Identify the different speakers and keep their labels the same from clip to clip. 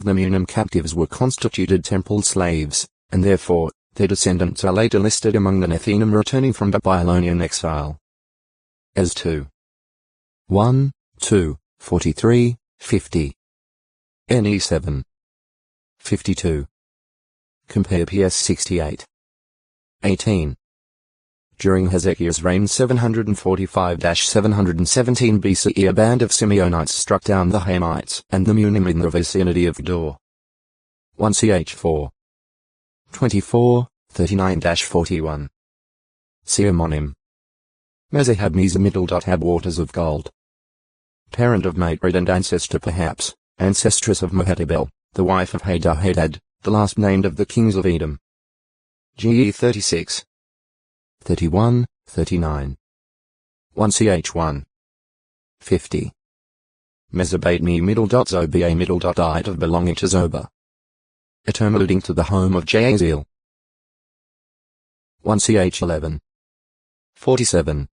Speaker 1: The Muslim captives were constituted temple slaves, and therefore, their descendants are later listed among the Nethinim returning from Babylonian exile. As 2. 1, 2, 43, 50. NE 7. 52. Compare PS 68. 18. During Hezekiah's reign 745-717 BCE, a band of Simeonites struck down the Hamites and the Munim in the vicinity of Dor. 1 ch 4. 24, 39-41. Seamonim. Mezahab Mesa Middle.Hab Waters of Gold. Parent of Matred and ancestor perhaps, ancestress of Mehetabel, the wife of Hadad, the last named of the kings of Edom. GE 36. 31, 39. 1 ch 1. 50. Mesobatmi Middle.Zoba Middle.Ite of belonging to Zoba. A term alluding to the home of Jaziel. 1 ch 11. 47.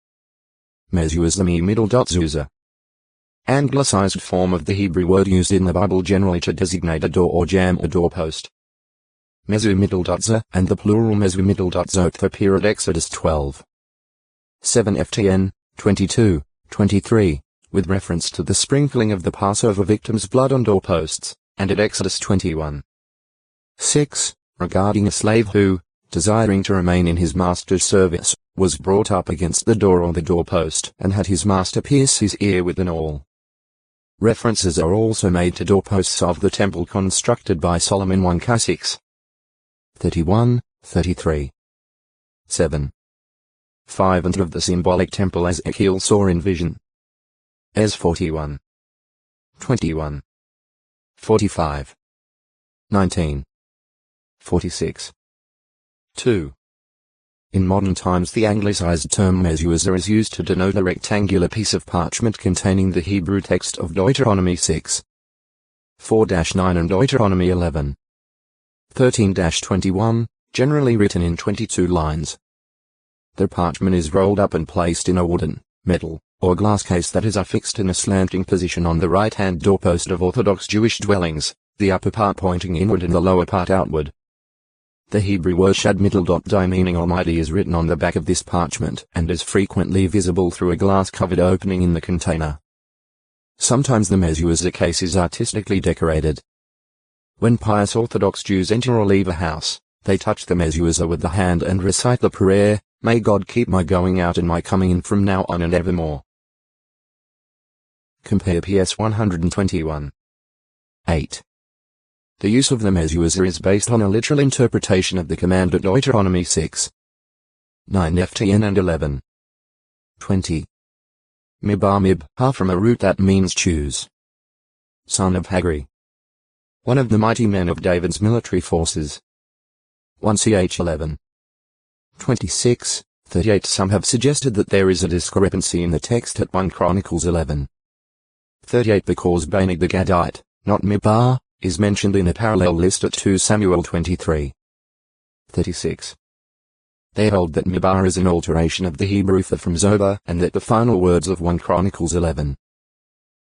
Speaker 1: Mesuazami Middle.Zuza. Anglicized form of the Hebrew word used in the Bible generally to designate a door or jam or doorpost. Mesu Middle.Za and the plural Mesu Middle.Zot appear at Exodus 12. 7 FTN, 22, 23, with reference to the sprinkling of the Passover victims' blood on doorposts, and at Exodus 21. 6, regarding a slave who, desiring to remain in his master's service, was brought up against the door or the doorpost and had his master pierce his ear with an awl. References are also made to doorposts of the temple constructed by Solomon 1 6. 31, 33. 7. 5 and of the symbolic temple Ezekiel saw in vision. Es 41. 21. 45. 19. 46. 2. In modern times the anglicized term Mesuazah is used to denote a rectangular piece of parchment containing the Hebrew text of Deuteronomy 6. 4-9 and Deuteronomy 11. 13-21, generally written in 22 lines. The parchment is rolled up and placed in a wooden, metal, or glass case that is affixed in a slanting position on the right-hand doorpost of Orthodox Jewish dwellings, the upper part pointing inward and the lower part outward. The Hebrew word Shad Middle.Di meaning Almighty is written on the back of this parchment and is frequently visible through a glass-covered opening in the container. Sometimes the Mesuazah case is artistically decorated. When pious Orthodox Jews enter or leave a house, they touch the Mesuazah with the hand and recite the prayer, "May God keep my going out and my coming in from now on and evermore." Compare PS 121. 8. The use of the Mesuazah is based on a literal interpretation of the command at Deuteronomy 6. 9 FTN and 11. 20. Mib from a root that means choose. Son of Hagri. One of the mighty men of David's military forces. 1 ch 11. 26, 38. Some have suggested that there is a discrepancy in the text at 1 Chronicles 11. 38 because Banig the Gadite, not Mibah, is mentioned in a parallel list at 2 Samuel 23. 36. They hold that Mibah is an alteration of the Hebrew for from Zoba and that the final words of 1 Chronicles 11.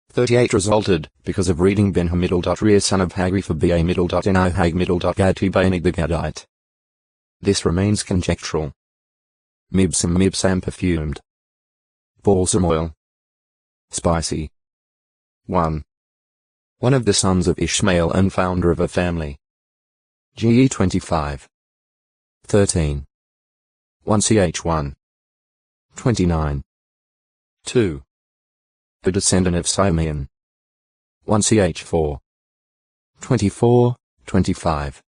Speaker 1: 38 resulted, because of reading Ben-Hamidl.Rea son of Hagri for B.A. Middle.N.O. Middle.Gad to Banig the Gadite. This remains conjectural. Mibsam perfumed. Balsam oil. Spicy. 1. One of the sons of Ishmael and founder of a family. GE 25. 13. 1 ch 1. 29. 2. A descendant of Simeon. 1 ch 4. 24, 25.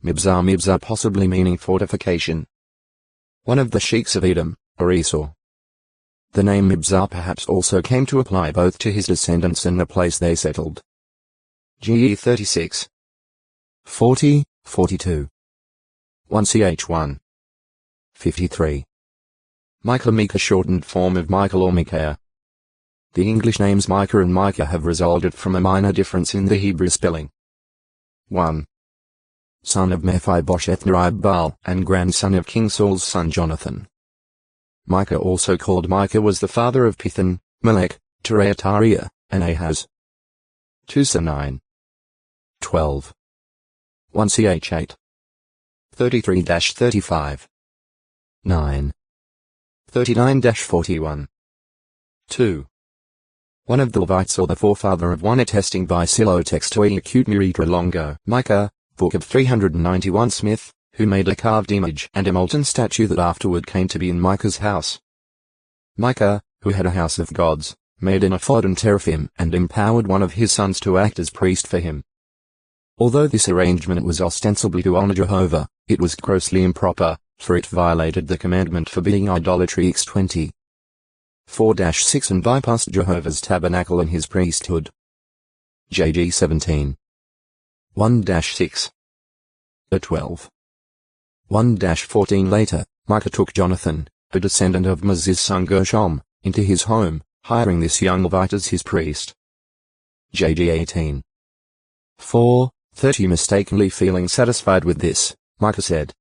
Speaker 1: Mibzah possibly meaning fortification. One of the sheikhs of Edom, or Esau. The name Mibzah perhaps also came to apply both to his descendants and the place they settled. GE 36. 40, 42. 1 ch 1. 53. Micah shortened form of Michael or Micaiah. The English names Micah and Micah have resulted from a minor difference in the Hebrew spelling. 1. Son of Mephibosheth Nerib-Baal and grandson of King Saul's son Jonathan. Micah, also called Micah, was the father of Pithan, Melech, Tereatariah, and Ahaz. 2 9. 12. 1 ch 8. 33-35. 9. 39-41. 2. One of the Levites or the forefather of one attesting by Silo textoi acute muritra longo. Micah, Book of 391 Smith, who made a carved image and a molten statue that afterward came to be in Micah's house. Micah, who had a house of gods, made an ephod and teraphim and empowered one of his sons to act as priest for him. Although this arrangement was ostensibly to honor Jehovah, it was grossly improper, for it violated the commandment forbidding idolatry x 20. 4-6 and bypassed Jehovah's tabernacle and his priesthood. JG 17. 1-6. 12. 1-14 later, Micah took Jonathan, a descendant of Moses' son Gershom, into his home, hiring this young Levite as his priest. JG 18. 4-30 Mistakenly feeling satisfied with this, Micah said,